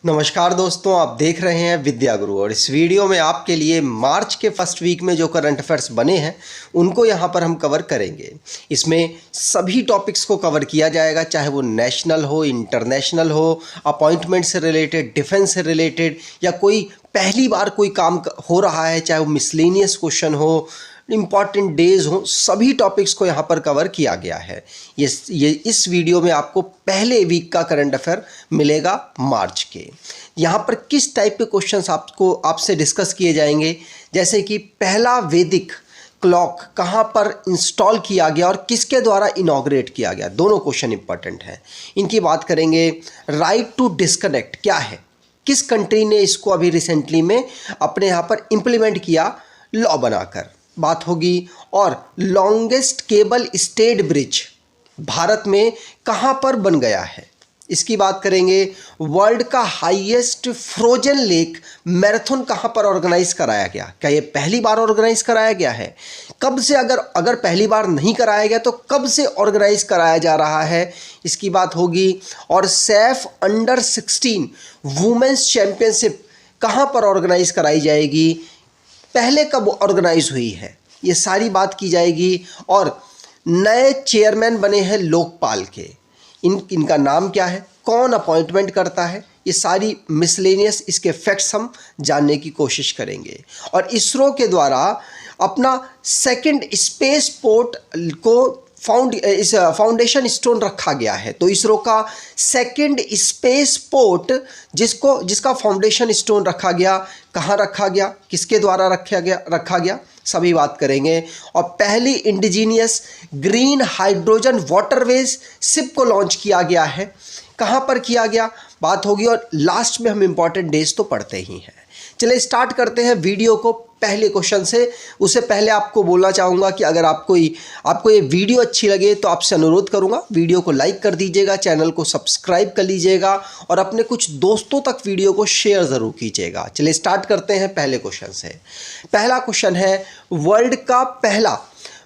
नमस्कार दोस्तों, आप देख रहे हैं विद्या गुरु और इस वीडियो में आपके लिए मार्च के फर्स्ट वीक में जो करंट अफेयर्स बने हैं उनको यहाँ पर हम कवर करेंगे। इसमें सभी टॉपिक्स को कवर किया जाएगा, चाहे वो नेशनल हो, इंटरनेशनल हो, अपॉइंटमेंट से रिलेटेड, डिफेंस से रिलेटेड या कोई पहली बार कोई काम हो रहा है, चाहे वो मिसलेनियस क्वेश्चन हो, इम्पॉर्टेंट डेज हो, सभी टॉपिक्स को यहाँ पर कवर किया गया है। ये इस वीडियो में आपको पहले वीक का करंट अफेयर मिलेगा मार्च के। यहाँ पर किस टाइप के क्वेश्चंस आपसे डिस्कस किए जाएंगे, जैसे कि पहला वैदिक क्लॉक कहाँ पर इंस्टॉल किया गया और किसके द्वारा इनॉग्रेट किया गया, दोनों क्वेश्चन इंपॉर्टेंट हैं। इनकी बात करेंगे। राइट टू डिस्कनेक्ट क्या है, किस कंट्री ने इसको अभी रिसेंटली में अपने यहाँ पर इम्प्लीमेंट किया लॉ बनाकर, बात होगी। और longest cable stayed bridge Bharat में कहाँ पर बन गया है, इसकी बात करेंगे। वर्ल्ड का हाईएस्ट फ्रोजन लेक मैराथन कहाँ पर ऑर्गेनाइज कराया गया, क्या ये पहली बार ऑर्गेनाइज कराया गया है, कब से, अगर पहली बार नहीं कराया गया तो कब से ऑर्गेनाइज कराया जा रहा है, इसकी बात होगी। और सैफ अंडर 16 वुमेन्स चैंपियनशिप कहाँ पर ऑर्गेनाइज कराई जाएगी, पहले कब ऑर्गेनाइज हुई है, ये सारी बात की जाएगी। और नए चेयरमैन बने हैं लोकपाल के, इनका नाम क्या है, कौन अपॉइंटमेंट करता है, ये सारी मिसलेनियस इसके फैक्ट्स हम जानने की कोशिश करेंगे। और इसरो के द्वारा अपना सेकंड स्पेस पोर्ट को फाउंडेशन स्टोन रखा गया है। तो इसरो का सेकंड स्पेस पोर्ट जिसका फाउंडेशन स्टोन रखा गया, कहाँ रखा गया, किसके द्वारा रखा गया, सभी बात करेंगे। और पहली indigenous green hydrogen waterways ship को लॉन्च किया गया है, कहाँ पर किया गया, बात होगी। और लास्ट में हम इंपॉर्टेंट डेज तो पढ़ते ही हैं। चलिए स्टार्ट करते हैं वीडियो को पहले क्वेश्चन से। उससे पहले आपको बोलना चाहूँगा कि अगर आपको ये वीडियो अच्छी लगे तो आपसे अनुरोध करूँगा वीडियो को लाइक कर दीजिएगा, चैनल को सब्सक्राइब कर लीजिएगा और अपने कुछ दोस्तों तक वीडियो को शेयर ज़रूर कीजिएगा। चलिए स्टार्ट करते हैं पहले क्वेश्चन से। पहला क्वेश्चन है, वर्ल्ड का पहला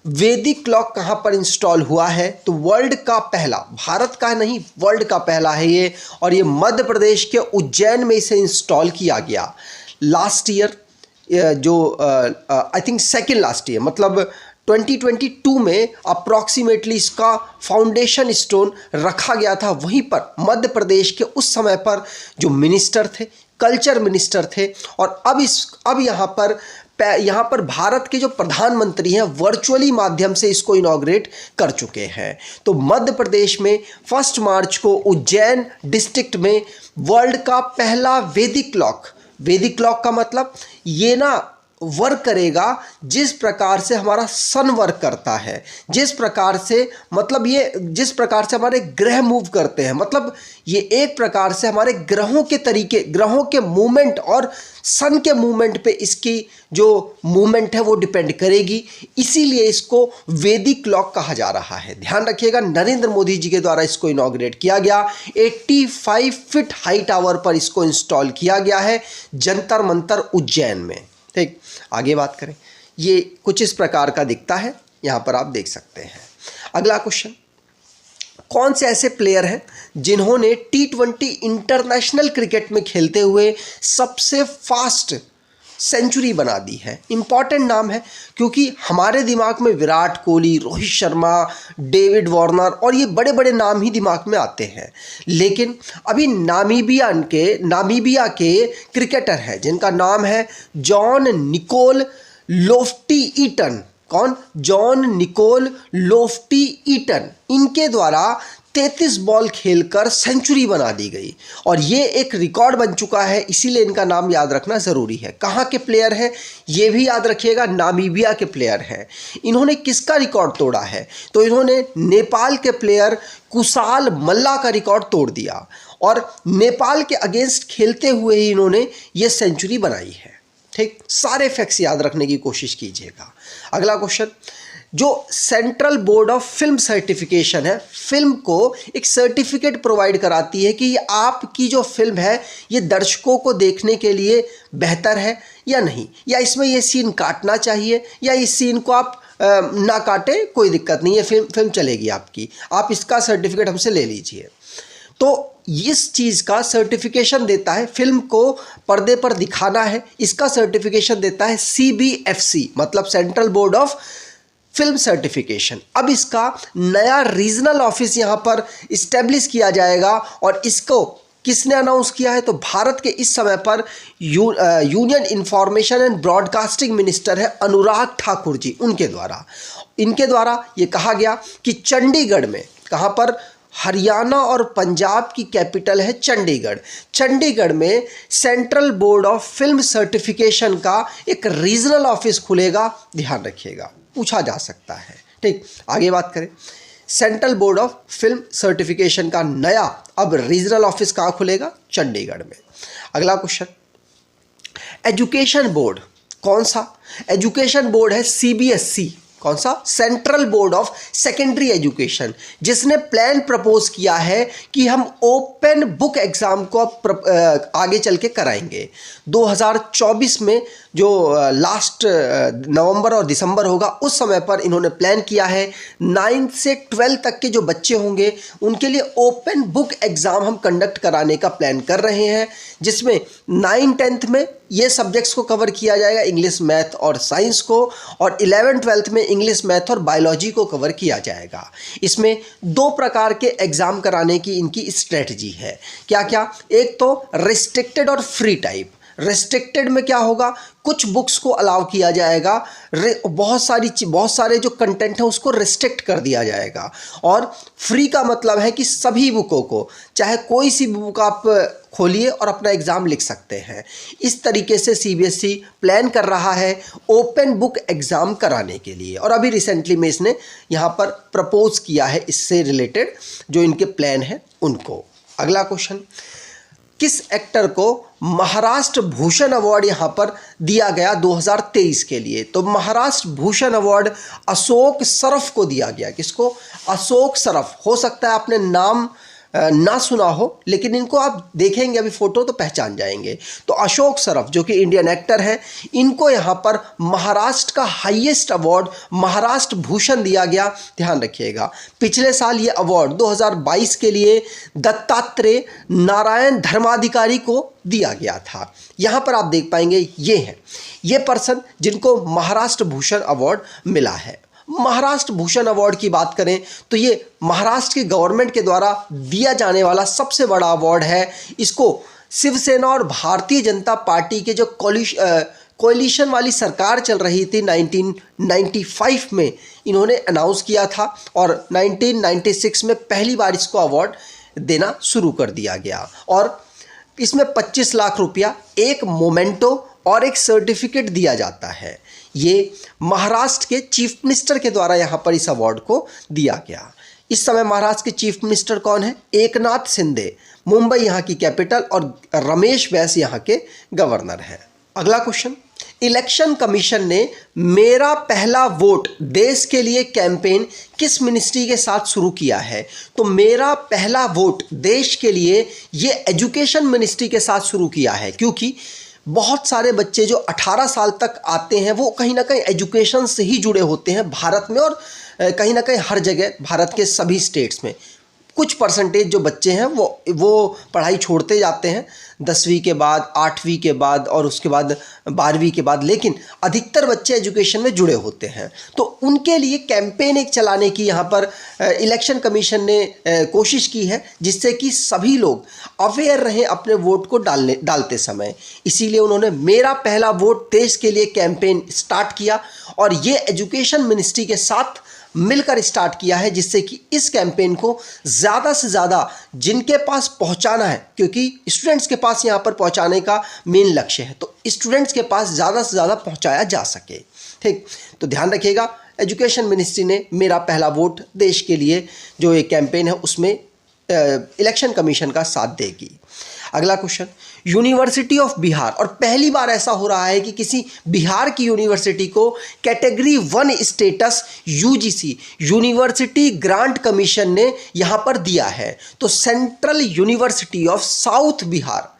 वैदिक क्लॉक कहाँ पर इंस्टॉल हुआ है। तो वर्ल्ड का पहला, भारत का नहीं, वर्ल्ड का पहला है ये, और ये मध्य प्रदेश के उज्जैन में इसे इंस्टॉल किया गया लास्ट ईयर, जो I think second last year, मतलब 2022 में अप्रॉक्सीमेटली इसका फाउंडेशन स्टोन रखा गया था। वहीं पर मध्य प्रदेश के उस समय पर जो मिनिस्टर थे, कल्चर मिनिस्टर थे, और अब यहाँ पर भारत के जो प्रधानमंत्री हैं वर्चुअली माध्यम से इसको इनॉग्रेट कर चुके हैं। तो मध्य प्रदेश में 1 मार्च को उज्जैन डिस्ट्रिक्ट में वर्ल्ड का पहला वैदिक क्लॉक का मतलब ये ना वर्क करेगा जिस प्रकार से हमारा सन वर्क करता है, जिस प्रकार से हमारे ग्रह मूव करते हैं, मतलब ये एक प्रकार से हमारे ग्रहों के मूवमेंट और सन के मूवमेंट पे इसकी जो मूवमेंट है वो डिपेंड करेगी। इसीलिए इसको वैदिक क्लॉक कहा जा रहा है। ध्यान रखिएगा, नरेंद्र मोदी जी के द्वारा इसको इनॉग्रेट किया गया। 85 फीट हाई टावर पर इसको इंस्टॉल किया गया है जंतर मंतर उज्जैन में। ठीक, आगे बात करें। ये कुछ इस प्रकार का दिखता है, यहाँ पर आप देख सकते हैं। अगला क्वेश्चन, कौन से ऐसे प्लेयर हैं जिन्होंने T20 इंटरनेशनल क्रिकेट में खेलते हुए सबसे फास्ट सेंचुरी बना दी है। इंपॉर्टेंट नाम है क्योंकि हमारे दिमाग में विराट कोहली, रोहित शर्मा, डेविड वार्नर और ये बड़े बड़े नाम ही दिमाग में आते हैं, लेकिन अभी नामीबिया के क्रिकेटर हैं जिनका नाम है जॉन निकोल लोफ्टी ईटन। कौन? John Nicol Lofty Eaton. इनके द्वारा 33 बॉल खेलकर सेंचुरी बना दी गई और ये एक रिकॉर्ड बन चुका है, इसीलिए इनका नाम याद रखना ज़रूरी है। कहाँ के प्लेयर हैं ये भी याद रखिएगा, नामीबिया के प्लेयर हैं। इन्होंने किसका रिकॉर्ड तोड़ा है? तो इन्होंने नेपाल के प्लेयर कुशाल मल्ला का रिकॉर्ड तोड़ दिया और नेपाल के अगेंस्ट खेलते हुए ही इन्होंने ये सेंचुरी बनाई है। ठीक, सारे फैक्ट्स याद रखने की कोशिश कीजिएगा। अगला क्वेश्चन, जो central board of film certification है, फिल्म को एक सर्टिफिकेट प्रोवाइड कराती है कि ये आपकी जो फिल्म है ये दर्शकों को देखने के लिए बेहतर है या नहीं, या इसमें ये सीन काटना चाहिए या इस सीन को आप ना काटे, कोई दिक्कत नहीं है, फिल्म चलेगी आपकी, आप इसका सर्टिफिकेट हमसे ले लीजिए। तो इस चीज़ का सर्टिफिकेशन देता है, फिल्म को पर्दे पर दिखाना है, इसका सर्टिफिकेशन देता है CBFC, मतलब central board of film certification. अब इसका नया रीजनल ऑफिस यहाँ पर इस्टेब्लिश किया जाएगा और इसको किसने अनाउंस किया है? तो भारत के इस समय पर union information and broadcasting minister है अनुराग ठाकुर जी, इनके द्वारा ये कहा गया कि चंडीगढ़ में, कहाँ पर? हरियाणा और पंजाब की कैपिटल है चंडीगढ़। चंडीगढ़ में central board of film certification का एक रीजनल ऑफिस खुलेगा, ध्यान रखिएगा, पूछा जा सकता है। ठीक, आगे बात करें। Central board of film certification का नया अब रीजनल ऑफिस कहाँ खुलेगा? चंडीगढ़ में। अगला क्वेश्चन, एजुकेशन बोर्ड कौन सा? एजुकेशन बोर्ड है CBSE। कौन सा? Central board of secondary education, जिसने प्लान प्रपोज किया है कि हम ओपन बुक एग्जाम को आगे चल के कराएंगे। 2024 में जो लास्ट नवंबर और दिसंबर होगा, उस समय पर इन्होंने प्लान किया है 9 से 12 तक के जो बच्चे होंगे उनके लिए ओपन बुक एग्ज़ाम हम कंडक्ट कराने का प्लान कर रहे हैं, जिसमें 9-10th में ये सब्जेक्ट्स को कवर किया जाएगा, इंग्लिश, मैथ और साइंस को, और 11-12th में इंग्लिश, मैथ और बायोलॉजी को कवर किया जाएगा। इसमें 2 प्रकार के एग्ज़ाम कराने की इनकी स्ट्रेटजी है। क्या क्या? एक तो रिस्ट्रिक्टेड और फ्री टाइप। रेस्ट्रिक्टेड में क्या होगा? कुछ बुक्स को अलाउ किया जाएगा, बहुत सारे जो कंटेंट है उसको रिस्ट्रिक्ट कर दिया जाएगा। और फ्री का मतलब है कि सभी बुकों को, चाहे कोई सी बुक आप खोलिए और अपना एग्ज़ाम लिख सकते हैं। इस तरीके से CBSE प्लान कर रहा है ओपन बुक एग्ज़ाम कराने के लिए, और अभी रिसेंटली में इसने यहाँ पर प्रपोज किया है इससे रिलेटेड जो इनके प्लान है उनको। अगला क्वेश्चन, किस एक्टर को महाराष्ट्र भूषण अवार्ड यहाँ पर दिया गया 2023 के लिए? तो महाराष्ट्र भूषण अवार्ड अशोक सरफ को दिया गया। किसको? अशोक सरफ। हो सकता है आपने नाम ना सुना हो, लेकिन इनको आप देखेंगे अभी फ़ोटो तो पहचान जाएंगे। तो अशोक सरफ जो कि इंडियन एक्टर हैं, इनको यहाँ पर महाराष्ट्र का हाईएस्ट अवार्ड महाराष्ट्र भूषण दिया गया, ध्यान रखिएगा। पिछले साल ये अवार्ड 2022 के लिए दत्तात्रेय नारायण धर्माधिकारी को दिया गया था। यहाँ पर आप देख पाएंगे ये पर्सन जिनको महाराष्ट्र भूषण अवार्ड मिला है। महाराष्ट्र भूषण अवार्ड की बात करें तो ये महाराष्ट्र की गवर्नमेंट के द्वारा दिया जाने वाला सबसे बड़ा अवार्ड है। इसको शिवसेना और भारतीय जनता पार्टी के जो कोalition वाली सरकार चल रही थी 1995 में इन्होंने अनाउंस किया था, और 1996 में पहली बार इसको अवार्ड देना शुरू कर दिया गया। और इसमें 25 लाख रुपया, एक मोमेंटो और एक सर्टिफिकेट दिया जाता है। ये महाराष्ट्र के चीफ मिनिस्टर के द्वारा यहाँ पर इस अवार्ड को दिया गया। इस समय महाराष्ट्र के चीफ मिनिस्टर कौन है? एकनाथ शिंदे, मुंबई यहाँ की कैपिटल, और रमेश बैस यहाँ के गवर्नर हैं। अगला क्वेश्चन, इलेक्शन कमीशन ने मेरा पहला वोट देश के लिए कैंपेन किस मिनिस्ट्री के साथ शुरू किया है? तो मेरा पहला वोट देश के लिए ये एजुकेशन मिनिस्ट्री के साथ शुरू किया है, क्योंकि बहुत सारे बच्चे जो 18 साल तक आते हैं वो कहीं ना कहीं एजुकेशन से ही जुड़े होते हैं भारत में, और कहीं ना कहीं हर जगह भारत के सभी स्टेट्स में कुछ परसेंटेज जो बच्चे हैं वो पढ़ाई छोड़ते जाते हैं 10वीं के बाद, 8वीं के बाद और उसके बाद 12वीं के बाद, लेकिन अधिकतर बच्चे एजुकेशन में जुड़े होते हैं। तो उनके लिए कैंपेन एक चलाने की यहाँ पर इलेक्शन कमीशन ने कोशिश की है, जिससे कि सभी लोग अवेयर रहें अपने वोट को डालते समय। इसीलिए उन्होंने मेरा पहला वोट देश के लिए कैंपेन स्टार्ट किया, और ये एजुकेशन मिनिस्ट्री के साथ मिलकर स्टार्ट किया है, जिससे कि इस कैंपेन को ज़्यादा से ज़्यादा जिनके पास पहुंचाना है, क्योंकि स्टूडेंट्स के पास यहाँ पर पहुंचाने का मेन लक्ष्य है, तो स्टूडेंट्स के पास ज़्यादा से ज़्यादा पहुंचाया जा सके। ठीक, तो ध्यान रखिएगा, एजुकेशन मिनिस्ट्री ने मेरा पहला वोट देश के लिए जो ये कैंपेन है उसमें इलेक्शन कमीशन का साथ देगी। अगला क्वेश्चन, यूनिवर्सिटी ऑफ बिहार, और पहली बार ऐसा हो रहा है कि किसी बिहार की यूनिवर्सिटी को category 1 status UGC university grant commission ने यहाँ पर दिया है। तो central university of south Bihar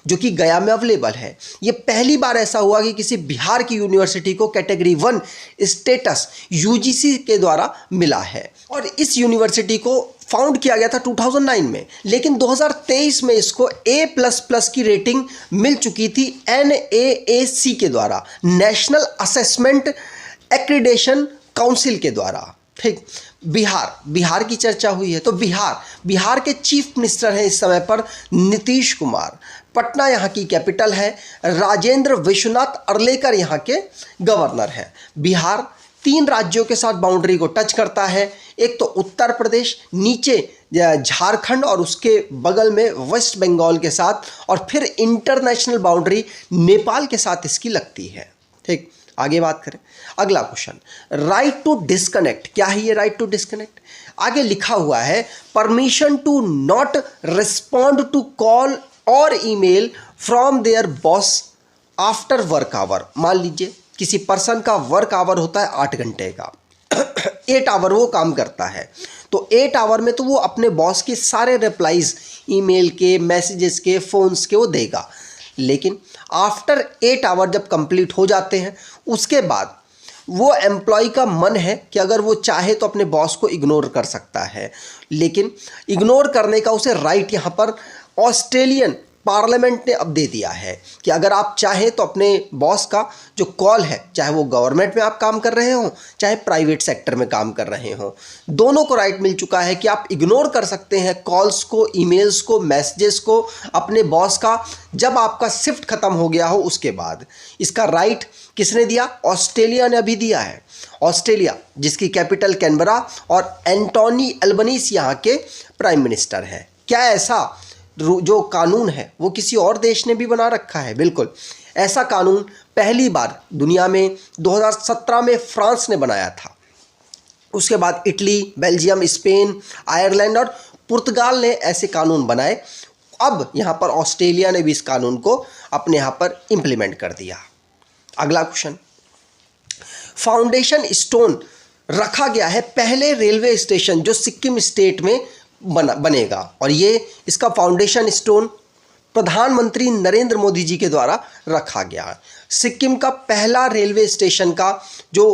जो कि गया में अवेलेबल है, ये पहली बार ऐसा हुआ कि किसी बिहार की यूनिवर्सिटी को कैटेगरी 1 स्टेटस UGC के द्वारा मिला है, और इस यूनिवर्सिटी को फाउंड किया गया था 2009 में, लेकिन 2023 में इसको A++ की रेटिंग मिल चुकी थी NAAC के द्वारा, नेशनल असेसमेंट एक्रीडेशन काउंसिल के द्वारा। ठीक, बिहार की चर्चा हुई है, तो बिहार के चीफ मिनिस्टर हैं इस समय पर नीतीश कुमार। पटना यहाँ की कैपिटल है। राजेंद्र विश्वनाथ अर्लेकर यहाँ के गवर्नर हैं। बिहार 3 राज्यों के साथ बाउंड्री को टच करता है। एक तो उत्तर प्रदेश, नीचे झारखंड और उसके बगल में वेस्ट बंगाल के साथ, और फिर इंटरनेशनल बाउंड्री नेपाल के साथ इसकी लगती है। ठीक, आगे बात करें। अगला क्वेश्चन, राइट टू डिस्कनेक्ट। क्या है ये राइट टू डिस्कनेक्ट? आगे लिखा हुआ है permission to not respond to call और email from their boss after work hour. मान लीजिए किसी पर्सन का वर्क आवर होता है 8 घंटे का 8 आवर वो काम करता है, तो 8 आवर में तो वो अपने बॉस के सारे रिप्लाईज, ईमेल के, मैसेजेस के, फ़ोन्स के वो देगा। लेकिन आफ्टर 8 आवर जब कंप्लीट हो जाते हैं, उसके बाद वो एम्प्लॉय का मन है कि अगर वो चाहे तो अपने बॉस को इग्नोर कर सकता है, लेकिन इग्नोर करने का उसे राइट यहाँ पर ऑस्ट्रेलियन पार्लियामेंट ने अब दे दिया है कि अगर आप चाहें तो अपने बॉस का जो कॉल है, चाहे वो गवर्नमेंट में आप काम कर रहे हो, चाहे प्राइवेट सेक्टर में काम कर रहे हो, दोनों को राइट मिल चुका है कि आप इग्नोर कर सकते हैं कॉल्स को, ईमेल्स को, मैसेजेस को अपने बॉस का, जब आपका शिफ्ट खत्म हो गया हो उसके बाद। इसका राइट किसने दिया? ऑस्ट्रेलिया ने अभी दिया है। ऑस्ट्रेलिया जिसकी कैपिटल कैनबरा और एंटोनी अल्बनीज यहाँ के प्राइम मिनिस्टर हैं। क्या ऐसा जो कानून है वो किसी और देश ने भी बना रखा है? बिल्कुल। ऐसा कानून पहली बार दुनिया में 2017 में फ्रांस ने बनाया था। उसके बाद इटली, बेल्जियम, स्पेन, आयरलैंड और पुर्तगाल ने ऐसे कानून बनाए। अब यहाँ पर ऑस्ट्रेलिया ने भी इस कानून को अपने यहाँ पर इम्प्लीमेंट कर दिया। अगला क्वेश्चन, फाउंडेशन स्टोन रखा गया है पहले रेलवे स्टेशन जो सिक्किम स्टेट में बनेगा, और ये इसका फाउंडेशन स्टोन प्रधानमंत्री नरेंद्र मोदी जी के द्वारा रखा गया है। सिक्किम का पहला रेलवे स्टेशन का जो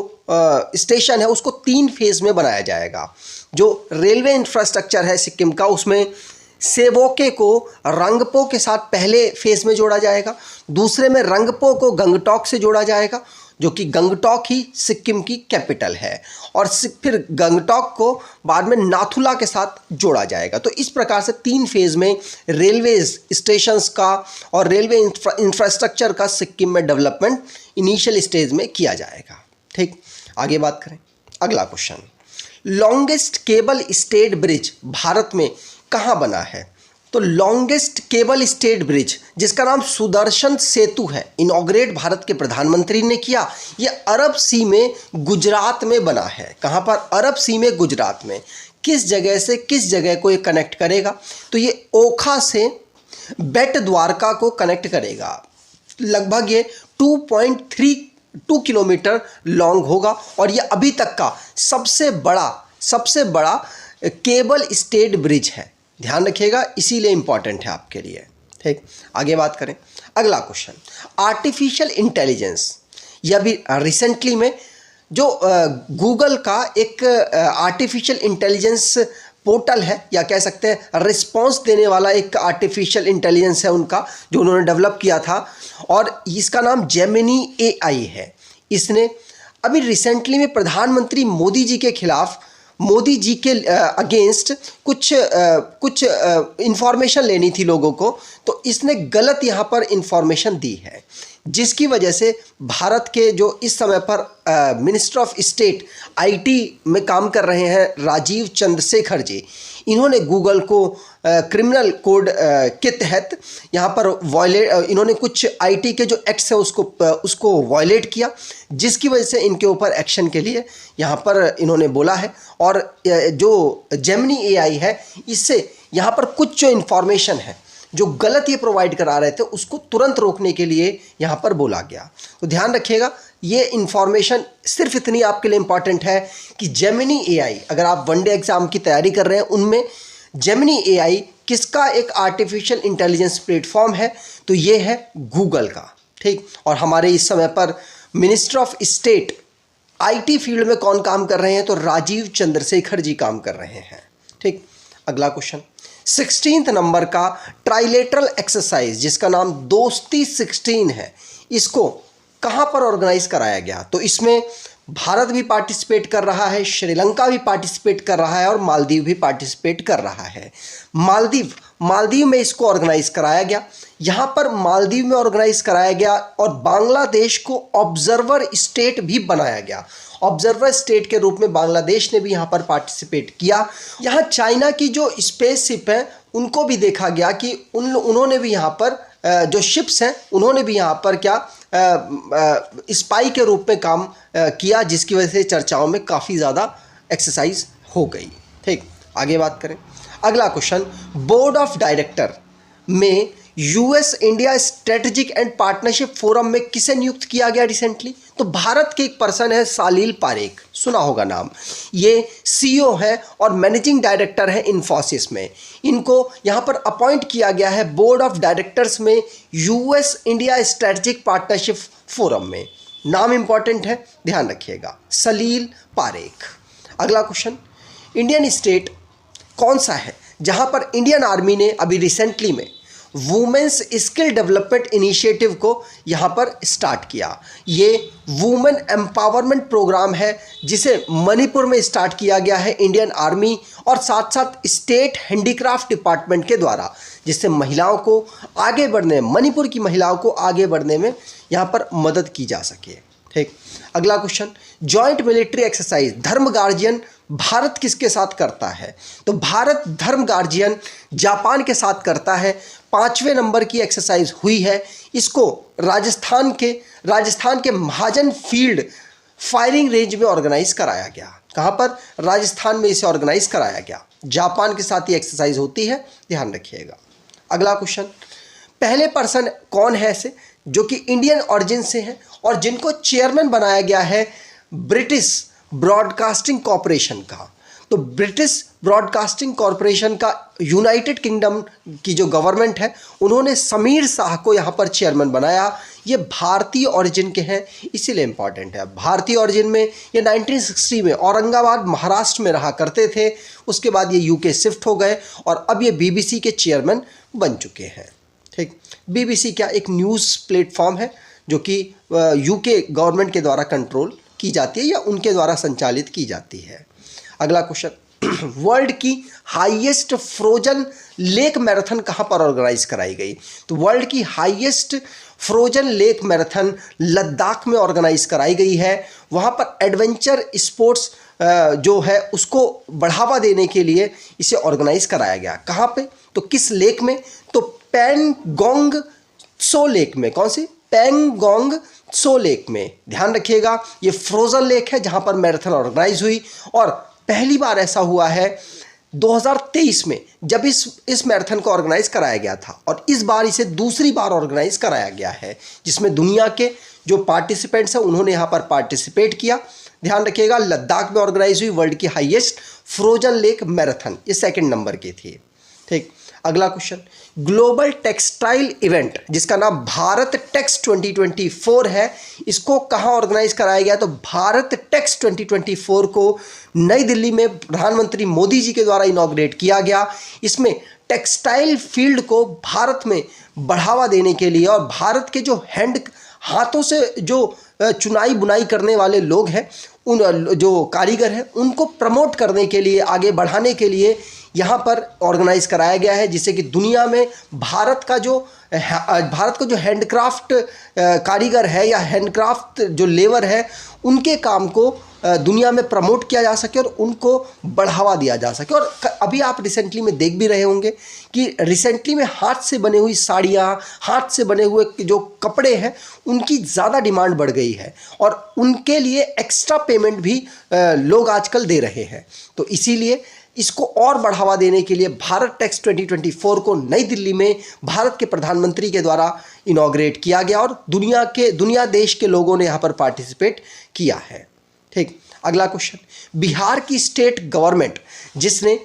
स्टेशन है उसको 3 फेज़ में बनाया जाएगा। जो रेलवे इंफ्रास्ट्रक्चर है सिक्किम का, उसमें सेवोके को रंगपो के साथ पहले फेज़ में जोड़ा जाएगा, दूसरे में रंगपो को गंगटोक से जोड़ा जाएगा, जो कि गंगटोक ही सिक्किम की कैपिटल है, और फिर गंगटोक को बाद में नाथुला के साथ जोड़ा जाएगा। तो इस प्रकार से 3 फेज़ में रेलवे स्टेशंस का और रेलवे इंफ्रास्ट्रक्चर का सिक्किम में डेवलपमेंट इनिशियल स्टेज में किया जाएगा। ठीक, आगे बात करें। अगला question, longest cable stayed bridge Bharat में कहाँ बना है? तो लॉन्गेस्ट केबल स्टेड ब्रिज जिसका नाम सुदर्शन सेतु है, इनॉग्रेट भारत के प्रधानमंत्री ने किया। ये अरब सी में गुजरात में बना है। कहाँ पर? अरब सी में गुजरात में। किस जगह से किस जगह को ये कनेक्ट करेगा? तो ये ओखा से बेट द्वारका को कनेक्ट करेगा। लगभग ये 2.32 किलोमीटर लॉन्ग होगा, और ये अभी तक का सबसे बड़ा केबल स्टेड ब्रिज है। ध्यान रखिएगा, इसीलिए इंपॉर्टेंट है आपके लिए। ठीक, आगे बात करें। अगला क्वेश्चन, आर्टिफिशियल इंटेलिजेंस। यह भी रिसेंटली में जो गूगल का एक आर्टिफिशियल इंटेलिजेंस पोर्टल है, या कह सकते हैं रिस्पॉन्स देने वाला एक आर्टिफिशियल इंटेलिजेंस है उनका, जो उन्होंने डेवलप किया था, और इसका नाम जेमिनी AI है। इसने अभी रिसेंटली में प्रधानमंत्री मोदी जी के खिलाफ, मोदी जी के अगेंस्ट कुछ इंफॉर्मेशन लेनी थी लोगों को, तो इसने गलत यहाँ पर इंफॉर्मेशन दी है, जिसकी वजह से भारत के जो इस समय पर मिनिस्टर ऑफ स्टेट IT में काम कर रहे हैं राजीव चंद्रशेखर जी, इन्होंने गूगल को क्रिमिनल कोड के तहत यहाँ पर इन्होंने कुछ IT के जो एक्ट्स है उसको वायलेट किया, जिसकी वजह से इनके ऊपर एक्शन के लिए यहाँ पर इन्होंने बोला है। और जो जेमिनी AI है, इससे यहाँ पर कुछ जो इन्फॉर्मेशन है जो गलत ये प्रोवाइड करा रहे थे उसको तुरंत रोकने के लिए यहाँ पर बोला गया। तो ध्यान रखिएगा, ये इन्फॉर्मेशन सिर्फ इतनी आपके लिए इम्पॉर्टेंट है कि जेमिनी AI, अगर आप वनडे एग्ज़ाम की तैयारी कर रहे हैं, उनमें जेमिनी AI किसका एक आर्टिफिशियल इंटेलिजेंस प्लेटफॉर्म है? तो ये है गूगल का। ठीक, और हमारे इस समय पर minister of state IT field में कौन काम कर रहे हैं? तो राजीव चंद्रशेखर जी काम कर रहे हैं। ठीक, अगला क्वेश्चन 16th नंबर का ट्राइलेटरल एक्सरसाइज जिसका नाम दोस्ती 16 है, इसको कहाँ पर ऑर्गेनाइज कराया गया? तो इसमें भारत भी पार्टिसिपेट कर रहा है, श्रीलंका भी पार्टिसिपेट कर रहा है और मालदीव भी पार्टिसिपेट कर रहा है। मालदीव में इसको ऑर्गेनाइज कराया गया। यहाँ पर मालदीव में ऑर्गेनाइज कराया गया और बांग्लादेश को ऑब्जर्वर स्टेट भी बनाया गया। ऑब्जर्वर स्टेट के रूप में बांग्लादेश ने भी यहाँ पर पार्टिसिपेट किया। यहाँ चाइना की जो स्पेसशिप है उनको भी देखा गया कि उन्होंने भी यहाँ पर जो शिप्स हैं उन्होंने भी यहाँ पर क्या स्पाई के रूप में काम किया, जिसकी वजह से चर्चाओं में काफ़ी ज़्यादा एक्सरसाइज हो गई। ठीक, आगे बात करें। अगला क्वेश्चन, बोर्ड ऑफ डायरेक्टर में US India strategic and partnership forum में किसे नियुक्त किया गया रिसेंटली? तो भारत के एक पर्सन है सालील पारेख, सुना होगा नाम। ये सीईओ है और मैनेजिंग डायरेक्टर है इन्फोसिस में। इनको यहाँ पर अपॉइंट किया गया है बोर्ड ऑफ डायरेक्टर्स में US India strategic partnership forum में। नाम इंपॉर्टेंट है, ध्यान रखिएगा, सलील पारेख। अगला क्वेश्चन, इंडियन स्टेट कौन सा है जहाँ पर इंडियन आर्मी ने अभी रिसेंटली में वुमेन्स स्किल डेवलपमेंट इनिशिएटिव को यहाँ पर स्टार्ट किया? ये वुमेन एम्पावरमेंट प्रोग्राम है जिसे मणिपुर में स्टार्ट किया गया है इंडियन आर्मी और साथ साथ स्टेट हैंडीक्राफ्ट डिपार्टमेंट के द्वारा, जिससे महिलाओं को आगे बढ़ने, मणिपुर की महिलाओं को आगे बढ़ने में यहाँ पर मदद की जा सके। ठीक, अगला क्वेश्चन, जॉइंट मिलिट्री एक्सरसाइज धर्म गार्जियन भारत किसके साथ करता है? तो भारत धर्म गार्जियन जापान के साथ करता है। 5वें नंबर की एक्सरसाइज हुई है। इसको राजस्थान के महाजन फील्ड फायरिंग रेंज में ऑर्गेनाइज कराया गया। कहाँ पर? राजस्थान में इसे ऑर्गेनाइज कराया गया। जापान के साथ ये एक्सरसाइज होती है, ध्यान रखिएगा। अगला क्वेश्चन, पहले पर्सन कौन है ऐसे जो कि इंडियन ऑरिजिन से हैं और जिनको चेयरमैन बनाया गया है ब्रिटिश ब्रॉडकास्टिंग कॉरपोरेशन का? तो ब्रिटिश ब्रॉडकास्टिंग कॉरपोरेशन का यूनाइटेड किंगडम की जो गवर्नमेंट है उन्होंने समीर शाह को यहाँ पर चेयरमैन बनाया। ये भारतीय ओरिजिन के हैं, इसीलिए इम्पॉर्टेंट है। भारतीय ओरिजिन में ये 1960 में औरंगाबाद महाराष्ट्र में रहा करते थे। उसके बाद ये यूके शिफ्ट हो गए और अब ये बीबीसी के चेयरमैन बन चुके हैं। ठीक, बीबीसी क्या एक न्यूज़ प्लेटफॉर्म है जो कि यूके गवर्नमेंट के द्वारा कंट्रोल की जाती है या उनके द्वारा संचालित की जाती है। अगला क्वेश्चन, वर्ल्ड की हाईएस्ट फ्रोजन लेक मैराथन कहाँ पर ऑर्गेनाइज कराई गई? तो वर्ल्ड की highest frozen lake marathon Ladakh में ऑर्गेनाइज कराई गई है। वहाँ पर एडवेंचर स्पोर्ट्स जो है उसको बढ़ावा देने के लिए इसे ऑर्गेनाइज कराया गया। कहाँ पे? तो किस लेक में? तो पैंगोंग त्सो लेक में। कौन सी? पैंगोंग त्सो लेक में। ध्यान रखिएगा, ये फ्रोजन लेक है जहाँ पर मैराथन ऑर्गेनाइज हुई और पहली बार ऐसा हुआ है 2023 में जब इस मैराथन को ऑर्गेनाइज कराया गया था और इस बार इसे दूसरी बार ऑर्गेनाइज कराया गया है जिसमें दुनिया के जो पार्टिसिपेंट्स हैं उन्होंने यहाँ पर पार्टिसिपेट किया। ध्यान रखिएगा, लद्दाख में ऑर्गेनाइज हुई वर्ल्ड की हाईएस्ट फ्रोजन लेक मैराथन, ये 2nd नंबर की थी। ठीक, अगला क्वेश्चन, ग्लोबल टेक्सटाइल इवेंट जिसका नाम भारत टेक्स 2024 है, इसको कहाँ ऑर्गेनाइज कराया गया? तो भारत टेक्स 2024 को नई दिल्ली में प्रधानमंत्री मोदी जी के द्वारा इनॉग्रेट किया गया। इसमें टेक्सटाइल फील्ड को भारत में बढ़ावा देने के लिए और भारत के जो हाथों से जो चुनाई बुनाई करने वाले लोग हैं, उन जो कारीगर हैं, उनको प्रमोट करने के लिए, आगे बढ़ाने के लिए यहाँ पर ऑर्गेनाइज कराया गया है, जिससे कि दुनिया में भारत का जो हैंडक्राफ्ट कारीगर है या हैंडक्राफ्ट जो लेबर है उनके काम को दुनिया में प्रमोट किया जा सके और उनको बढ़ावा दिया जा सके। और अभी आप रिसेंटली में देख भी रहे होंगे कि रिसेंटली में हाथ से बने हुई साड़ियाँ, हाथ से बने हुए जो कपड़े हैं उनकी ज़्यादा डिमांड बढ़ गई है और उनके लिए एक्स्ट्रा पेमेंट भी लोग आजकल दे रहे हैं। तो इसीलिए इसको और बढ़ावा देने के लिए भारत टेक्स 2024 को नई दिल्ली में भारत के प्रधानमंत्री के द्वारा इनॉग्रेट किया गया और दुनिया देश के लोगों ने यहाँ पर पार्टिसिपेट किया है। ठीक, अगला क्वेश्चन, बिहार की स्टेट गवर्नमेंट जिसने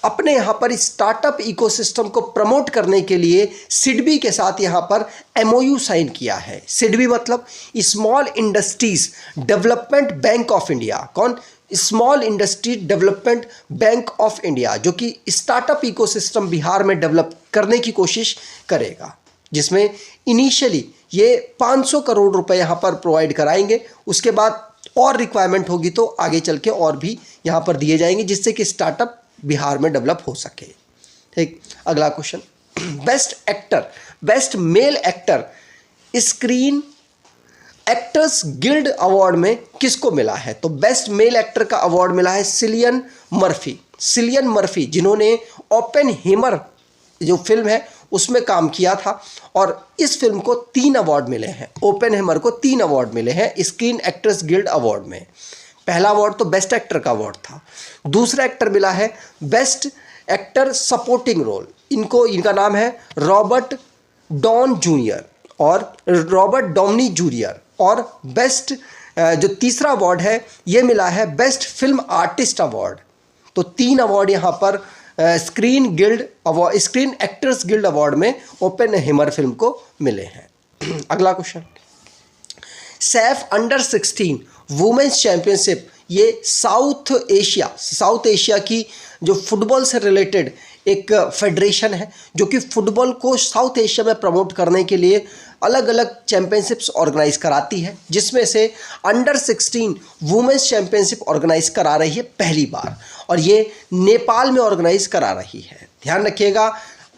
अपने यहाँ पर स्टार्टअप इकोसिस्टम को प्रमोट करने के लिए सिडबी के साथ यहाँ पर MOU साइन किया है। सिडबी मतलब small industries development bank of India. कौन? Small industry development bank of India, जो कि स्टार्टअप इकोसिस्टम बिहार में डेवलप करने की कोशिश करेगा, जिसमें इनिशियली ये 500 करोड़ रुपए यहाँ पर प्रोवाइड कराएंगे। उसके बाद और रिक्वायरमेंट होगी तो आगे चल के और भी यहाँ पर दिए जाएंगे, जिससे कि स्टार्टअप बिहार में डेवलप हो सके। ठीक, अगला question, best actor, best male actor screen actors guild award में किसको मिला है? तो बेस्ट मेल एक्टर का अवार्ड मिला है सिलियन मर्फी। सिलियन मर्फी जिन्होंने ओपेनहेमर जो फिल्म है उसमें काम किया था, और इस फिल्म को 3 अवार्ड मिले हैं। ओपेनहेमर को 3 अवार्ड मिले हैं स्क्रीन एक्टर्स गिल्ड अवार्ड में। पहला अवार्ड तो बेस्ट एक्टर का अवार्ड था। दूसरा एक्टर मिला है बेस्ट एक्टर सपोर्टिंग रोल, इनका नाम है रॉबर्ट डॉन जूनियर और रॉबर्ट डॉमनी जूनियर। और बेस्ट जो तीसरा अवार्ड है ये मिला है बेस्ट फिल्म आर्टिस्ट अवार्ड। तो 3 अवार्ड यहाँ पर स्क्रीन एक्टर्स गिल्ड अवार्ड में ओपेनहेमर फिल्म को मिले हैं। अगला question, SAFF under 16 women's championship, ये साउथ एशिया की जो फुटबॉल से रिलेटेड एक फेडरेशन है, जो कि फुटबॉल को साउथ एशिया में प्रमोट करने के लिए अलग अलग चैंपियनशिप्स ऑर्गेनाइज कराती है, जिसमें से अंडर 16 वुमेन्स चैंपियनशिप ऑर्गेनाइज करा रही है पहली बार, और ये नेपाल में ऑर्गेनाइज करा रही है। ध्यान रखिएगा,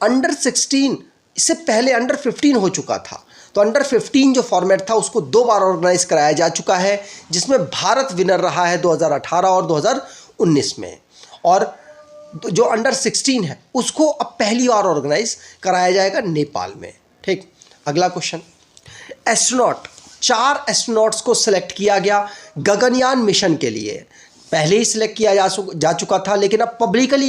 अंडर 16, इससे पहले अंडर 15 हो चुका था, तो अंडर 15 जो फॉर्मेट था उसको 2 बार ऑर्गेनाइज कराया जा चुका है, जिसमें भारत विनर रहा है 2018 और 2019 में। और जो अंडर 16 है उसको अब पहली बार ऑर्गेनाइज कराया जाएगा नेपाल में। ठीक, अगला क्वेश्चन, एस्ट्रोनॉट, 4 एस्ट्रोनॉट्स को सिलेक्ट किया गया गगनयान मिशन के लिए। पहले ही सिलेक्ट किया जा चुका था, लेकिन अब पब्लिकली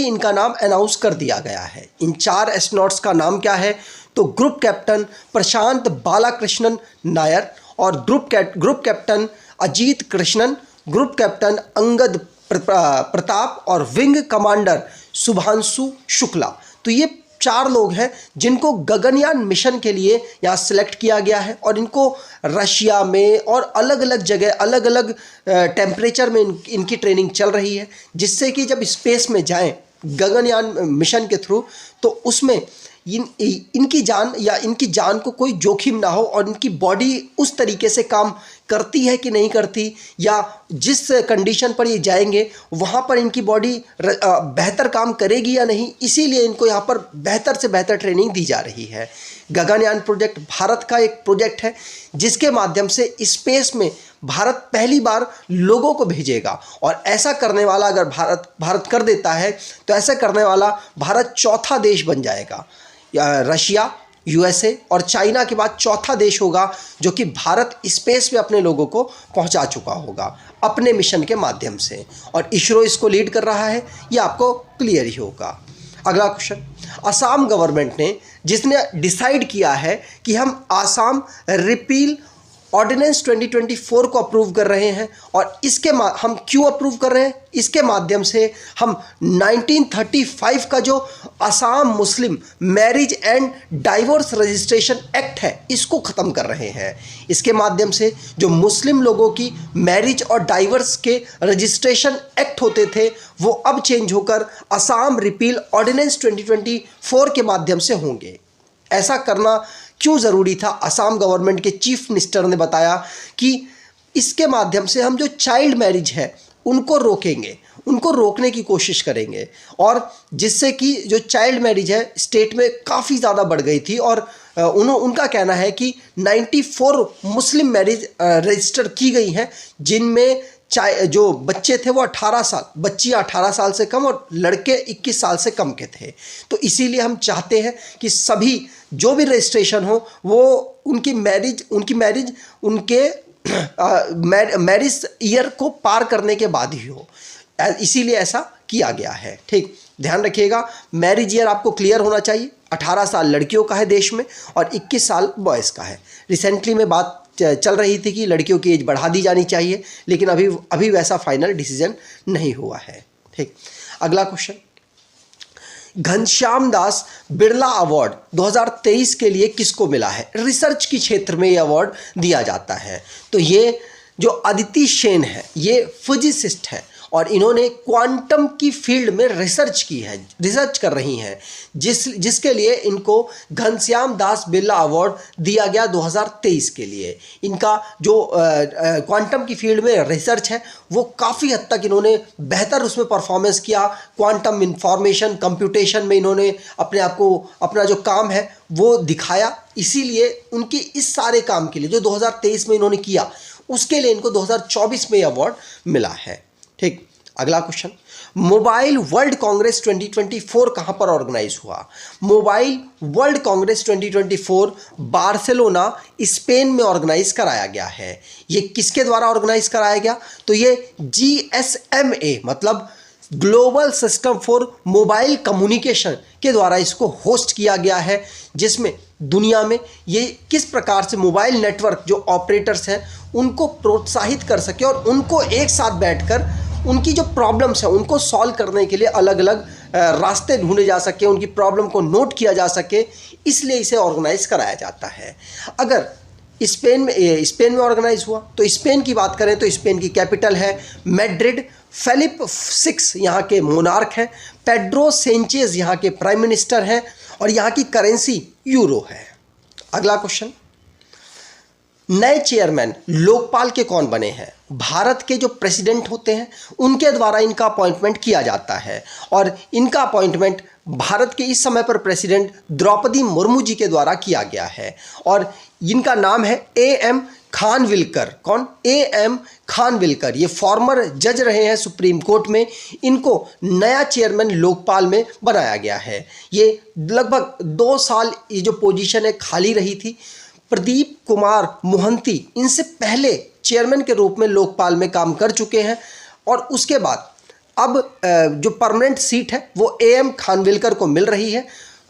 इनका नाम अनाउंस कर दिया गया है। इन 4 एस्ट्रोनॉट्स का नाम क्या है? तो ग्रुप कैप्टन प्रशांत बालाकृष्णन नायर, और group captain Ajit Krishnan, group captain Angad Pratap, और विंग कमांडर शुभांशु शुक्ला। तो ये 4 लोग हैं जिनको गगनयान मिशन के लिए यहाँ सिलेक्ट किया गया है, और इनको रशिया में और अलग अलग जगह अलग अलग टेम्परेचर में इनकी ट्रेनिंग चल रही है, जिससे कि जब स्पेस में जाएं गगनयान मिशन के थ्रू, तो उसमें इनकी जान को कोई जोखिम ना हो, और इनकी बॉडी उस तरीके से काम करती है कि नहीं करती, या जिस कंडीशन पर ये जाएंगे वहाँ पर इनकी बॉडी बेहतर काम करेगी या नहीं, इसीलिए इनको यहाँ पर बेहतर से बेहतर ट्रेनिंग दी जा रही है। गगनयान प्रोजेक्ट भारत का एक प्रोजेक्ट है, जिसके माध्यम से स्पेस में भारत पहली बार लोगों को भेजेगा, और ऐसा करने वाला अगर भारत कर देता है तो ऐसा करने वाला भारत चौथा देश बन जाएगा। रशिया, यूएसए और चाइना के बाद चौथा देश होगा जो कि भारत स्पेस में अपने लोगों को पहुंचा चुका होगा अपने मिशन के माध्यम से, और इसरो इसको लीड कर रहा है, ये आपको क्लियर ही होगा। अगला क्वेश्चन, असम गवर्नमेंट ने जिसने डिसाइड किया है कि हम आसाम रिपील ऑर्डिनेंस 2024 को अप्रूव कर रहे हैं, और इसके हम क्यों अप्रूव कर रहे हैं? इसके माध्यम से हम 1935 का जो असम मुस्लिम marriage and divorce registration act है इसको ख़त्म कर रहे हैं। इसके माध्यम से जो मुस्लिम लोगों की मैरिज और डाइवोर्स के रजिस्ट्रेशन एक्ट होते थे वो अब चेंज होकर असम रिपील ऑर्डिनेंस 2024 के माध्यम से होंगे। ऐसा करना क्यों ज़रूरी था? असम गवर्नमेंट के चीफ मिनिस्टर ने बताया कि इसके माध्यम से हम जो चाइल्ड मैरिज है उनको रोकेंगे, उनको रोकने की कोशिश करेंगे, और जिससे कि जो चाइल्ड मैरिज है स्टेट में काफ़ी ज़्यादा बढ़ गई थी, और उनका कहना है कि 94 मुस्लिम मैरिज रजिस्टर की गई हैं, जिनमें जो बच्चे थे वो 18 साल, बच्चियाँ 18 साल से कम और लड़के 21 साल से कम के थे। तो इसीलिए हम चाहते हैं कि सभी जो भी रजिस्ट्रेशन हो वो उनकी मैरिज उनके मैरिज ईयर को पार करने के बाद ही हो, इसीलिए ऐसा किया गया है। ठीक, ध्यान रखिएगा, मैरिज ईयर आपको क्लियर होना चाहिए। 18 साल लड़कियों का है देश में और 21 साल बॉयज़ का है। रिसेंटली में बात चल रही थी कि लड़कियों की एज बढ़ा दी जानी चाहिए, लेकिन अभी वैसा फाइनल डिसीजन नहीं हुआ है। ठीक, अगला क्वेश्चन, घनश्याम दास बिरला अवार्ड 2023 के लिए किसको मिला है? रिसर्च के क्षेत्र में ये अवार्ड दिया जाता है। तो ये जो अदिति सेन है, ये फिजिसिस्ट है और इन्होंने क्वांटम की फील्ड में रिसर्च कर रही हैं, जिसके लिए इनको घनश्याम दास बिरला अवार्ड दिया गया 2023 के लिए। इनका जो क्वांटम की फील्ड में रिसर्च है वो काफ़ी हद तक इन्होंने बेहतर उसमें परफॉर्मेंस किया। क्वांटम इंफॉर्मेशन कंप्यूटेशन में इन्होंने अपने आप को, अपना जो काम है वो दिखाया। इसीलिए उनके इस सारे काम के लिए जो 2023 में इन्होंने किया, उसके लिए इनको 2024 में अवार्ड मिला है। ठीक, अगला क्वेश्चन, मोबाइल वर्ल्ड कांग्रेस 2024 कहां पर ऑर्गेनाइज हुआ? Mobile world Congress 2024 Barcelona Spain में ऑर्गेनाइज कराया गया है। ये किसके द्वारा ऑर्गेनाइज कराया गया? तो ये GSMA मतलब global system for mobile communication के द्वारा इसको होस्ट किया गया है, जिसमें दुनिया में ये किस प्रकार से मोबाइल नेटवर्क जो ऑपरेटर्स हैं उनको प्रोत्साहित कर सके और उनको एक साथ बैठकर उनकी जो प्रॉब्लम्स हैं उनको सॉल्व करने के लिए अलग अलग रास्ते ढूंढे जा सके, उनकी प्रॉब्लम को नोट किया जा सके, इसलिए इसे ऑर्गेनाइज कराया जाता है। अगर स्पेन में ऑर्गेनाइज हुआ तो स्पेन की बात करें तो स्पेन की कैपिटल है मैड्रिड। फेलिप 6 यहाँ के मोनार्क हैं। पेड्रो सेंचेज यहाँ के प्राइम मिनिस्टर हैं और यहाँ की करेंसी यूरो है। अगला क्वेश्चन, नए चेयरमैन लोकपाल के कौन बने हैं? भारत के जो प्रेसिडेंट होते हैं उनके द्वारा इनका अपॉइंटमेंट किया जाता है और इनका अपॉइंटमेंट भारत के इस समय पर प्रेसिडेंट द्रौपदी मुर्मू जी के द्वारा किया गया है और इनका नाम है AM खानविलकर। कौन? AM खानविलकर। ये फॉर्मर जज रहे हैं सुप्रीम कोर्ट में। इनको नया चेयरमैन लोकपाल में बनाया गया है। ये लगभग 2 साल ये जो पोजीशन है खाली रही थी। प्रदीप कुमार मोहंती इनसे पहले चेयरमैन के रूप में लोकपाल में काम कर चुके हैं और उसके बाद अब जो परमानेंट सीट है वो AM खानविलकर को मिल रही है।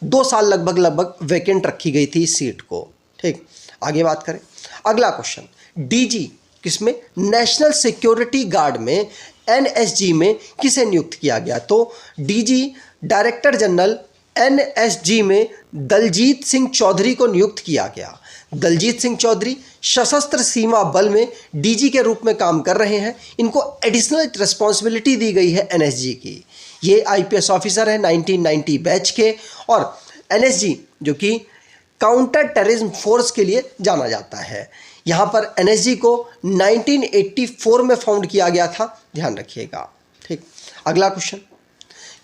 2 साल लगभग वैकेंट रखी गई थी इस सीट को। ठीक, आगे बात करें। अगला क्वेश्चन, DG किसमें? नेशनल सिक्योरिटी गार्ड में NSG में किसे नियुक्त किया गया? तो DG डायरेक्टर जनरल NSG में दलजीत सिंह चौधरी को नियुक्त किया गया। दलजीत सिंह चौधरी सशस्त्र सीमा बल में DG के रूप में काम कर रहे हैं। इनको एडिशनल रिस्पॉन्सिबिलिटी दी गई है NSG की। ये IPS ऑफिसर है 1990 बैच के और NSG जो कि काउंटर टेररिज्म फोर्स के लिए जाना जाता है। यहाँ पर NSG को 1984 में फाउंड किया गया था, ध्यान रखिएगा। ठीक, अगला क्वेश्चन,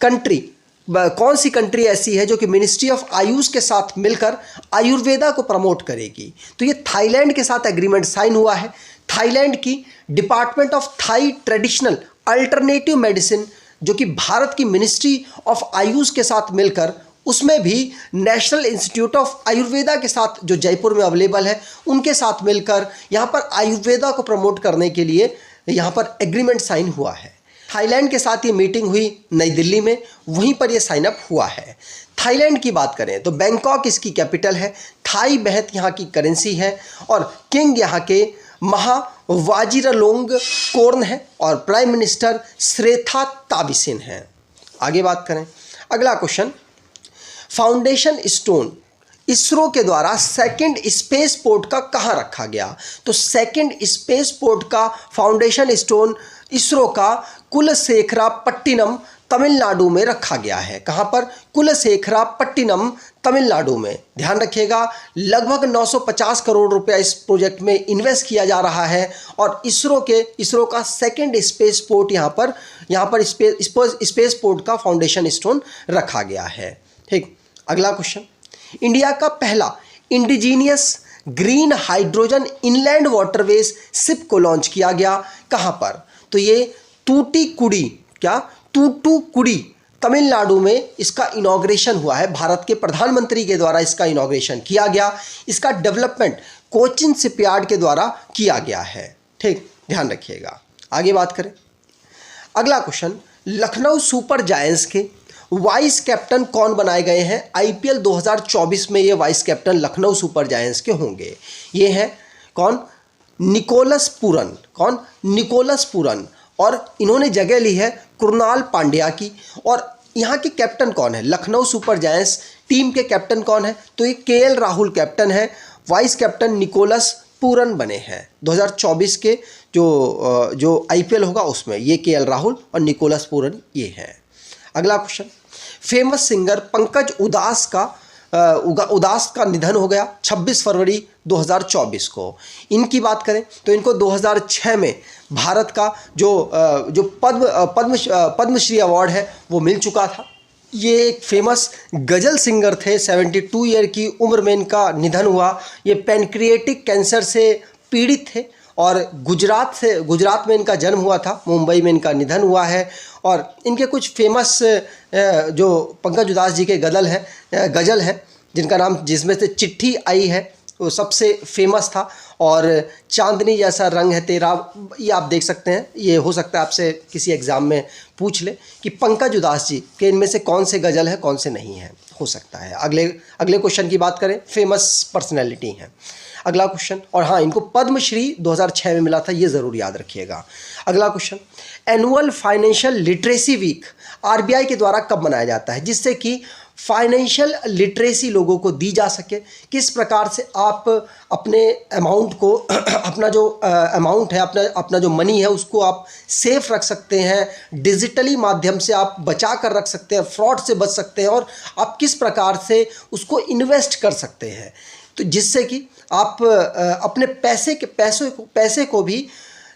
कंट्री कौन सी कंट्री ऐसी है जो कि मिनिस्ट्री ऑफ आयुष के साथ मिलकर आयुर्वेदा को प्रमोट करेगी? तो ये थाईलैंड के साथ एग्रीमेंट साइन हुआ है। थाईलैंड की department of thigh traditional alternative medicine जो कि भारत की मिनिस्ट्री ऑफ आयुष के साथ मिलकर, उसमें भी नेशनल इंस्टीट्यूट ऑफ आयुर्वेदा के साथ जो जयपुर में अवेलेबल है उनके साथ मिलकर यहाँ पर आयुर्वेदा को प्रमोट करने के लिए यहाँ पर एग्रीमेंट साइन हुआ है। थाईलैंड के साथ ये मीटिंग हुई नई दिल्ली में, वहीं पर ये साइन अप हुआ है। थाईलैंड की बात करें तो बैंकॉक इसकी कैपिटल है। थाई बहत यहाँ की करेंसी है और किंग यहाँ के महा वाजिरालोंगकोर्न है और प्राइम मिनिस्टर श्रेथा ताबिसिन है। आगे बात करें। अगला क्वेश्चन, फाउंडेशन स्टोन इसरो के द्वारा सेकंड स्पेस पोर्ट का कहाँ रखा गया? तो सेकंड स्पेस पोर्ट का फाउंडेशन स्टोन इसरो का कुलशेखरापट्टिनम तमिलनाडु में रखा गया है। कहाँ पर? कुलशेखरापट्टिनम तमिलनाडु में। ध्यान रखिएगा, लगभग 950 करोड़ रुपया इस प्रोजेक्ट में इन्वेस्ट किया जा रहा है और इसरो का सेकंड स्पेस पोर्ट यहाँ पर स्पेस पोर्ट का फाउंडेशन स्टोन रखा गया है। ठीक, अगला क्वेश्चन, इंडिया का पहला indigenous green hydrogen inland waterways ship को लॉन्च किया गया। कहाँ पर? तो ये तूतुकुड़ी तमिलनाडु में इसका इनॉग्रेशन हुआ है। भारत के प्रधानमंत्री के द्वारा इसका इनॉग्रेशन किया गया। इसका डेवलपमेंट कोचिन शिपयार्ड के द्वारा किया गया है। ठीक, ध्यान रखिएगा। आगे बात करें। अगला क्वेश्चन, लखनऊ सुपर जायंट्स के वाइस कैप्टन कौन बनाए गए हैं? IPL 2024 में ये vice captain Lucknow Super Giants के होंगे। ये हैं कौन? Nicholas Pooran. कौन? Nicholas Pooran. और इन्होंने जगह ली है कृणाल पांड्या की। और यहाँ के कैप्टन कौन है? लखनऊ सुपर जायंट्स टीम के कैप्टन कौन है? तो ये KL राहुल कैप्टन है। वाइस कैप्टन निकोलस पूरन बने हैं 2024 के जो IPL होगा उसमें, ये KL राहुल और निकोलस पूरन ये हैं। अगला क्वेश्चन, फेमस सिंगर पंकज उदास का निधन हो गया 26 फरवरी 2024 को। इनकी बात करें तो इनको 2006 में भारत का जो पद्मश्री अवार्ड है वो मिल चुका था। ये एक फेमस गज़ल सिंगर थे, 72 ईयर की उम्र में इनका निधन हुआ। ये पैनक्रिएटिक कैंसर से पीड़ित थे और गुजरात में इनका जन्म हुआ था, मुंबई में इनका निधन हुआ है। और इनके कुछ फेमस जो पंकज उदास जी के गज़ल है जिनका नाम, जिसमें से चिट्ठी आई है, वो सबसे फेमस था। और चांदनी जैसा रंग है तेरा, ये आप देख सकते हैं। ये हो सकता है आपसे किसी एग्ज़ाम में पूछ ले कि पंकज उदास जी के इनमें से कौन से गज़ल है कौन से नहीं है, हो सकता है। अगले क्वेश्चन की बात करें, फेमस पर्सनैलिटी हैं। अगला क्वेश्चन, और हाँ, इनको पद्मश्री 2006 में मिला था, ये ज़रूर याद रखिएगा। अगला question, annual financial literacy week RBI के द्वारा कब मनाया जाता है, जिससे कि फाइनेंशियल लिटरेसी लोगों को दी जा सके। किस प्रकार से आप अपने अमाउंट को अपना जो अमाउंट है, अपना जो मनी है, उसको आप सेफ रख सकते हैं, डिजिटली माध्यम से आप बचा कर रख सकते हैं, फ्रॉड से बच सकते हैं, और आप किस प्रकार से उसको इन्वेस्ट कर सकते हैं, तो जिससे कि आप अपने पैसे को भी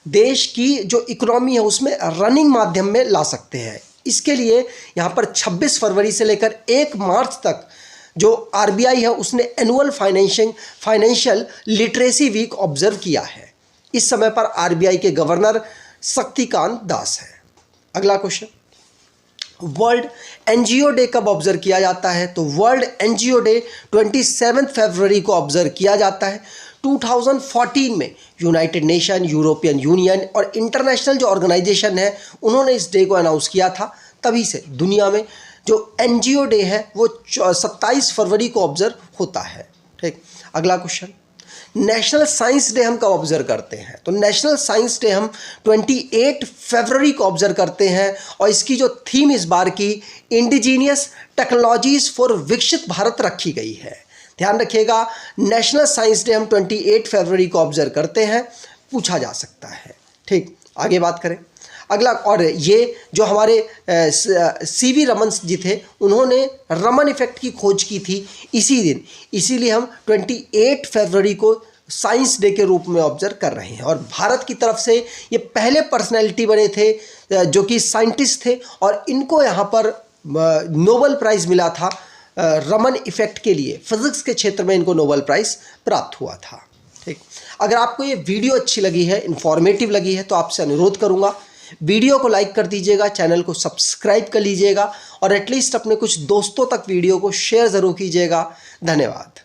देश की जो इकोनॉमी है उसमें रनिंग माध्यम में ला सकते हैं। इसके लिए यहाँ पर 26 फरवरी से लेकर 1 मार्च तक जो RBI है उसने annual financial literacy week observe किया है। इस समय पर RBI के गवर्नर शक्तिकांत दास हैं। अगला क्वेश्चन, वर्ल्ड NGO डे कब ऑब्जर्व किया जाता है, तो वर्ल्ड NGO डे 27 फरवरी को ऑब्जर्व किया जाता है। 2014 में यूनाइटेड नेशन, यूरोपियन यूनियन और इंटरनेशनल जो ऑर्गेनाइजेशन है उन्होंने इस डे को अनाउंस किया था। तभी से दुनिया में जो NGO डे है वो 27 फरवरी को ऑब्जर्व होता है। ठीक। अगला क्वेश्चन, नेशनल साइंस डे हम कब ऑब्जर्व करते हैं, तो नेशनल साइंस डे हम 28 फरवरी को ऑब्जर्व करते हैं। और इसकी जो थीम इस बार की इंडिजीनियस टेक्नोलॉजीज फॉर विकसित भारत रखी गई है। ध्यान रखिएगा, नेशनल साइंस डे हम 28 फरवरी को ऑब्जर्व करते हैं, पूछा जा सकता है। ठीक, आगे बात करें। अगला, और ये जो हमारे CV रमन जी थे, उन्होंने रमन इफेक्ट की खोज की थी इसी दिन, इसीलिए हम 28 फरवरी को साइंस डे के रूप में ऑब्जर्व कर रहे हैं। और भारत की तरफ से ये पहले पर्सनैलिटी बने थे जो कि साइंटिस्ट थे, और इनको यहाँ पर नोबेल प्राइज़ मिला था रमन इफेक्ट के लिए। फिजिक्स के क्षेत्र में इनको नोबेल प्राइज़ प्राप्त हुआ था। ठीक, अगर आपको ये वीडियो अच्छी लगी है, इन्फॉर्मेटिव लगी है, तो आपसे अनुरोध करूँगा वीडियो को लाइक कर दीजिएगा, चैनल को सब्सक्राइब कर लीजिएगा, और एटलीस्ट अपने कुछ दोस्तों तक वीडियो को शेयर ज़रूर कीजिएगा। धन्यवाद।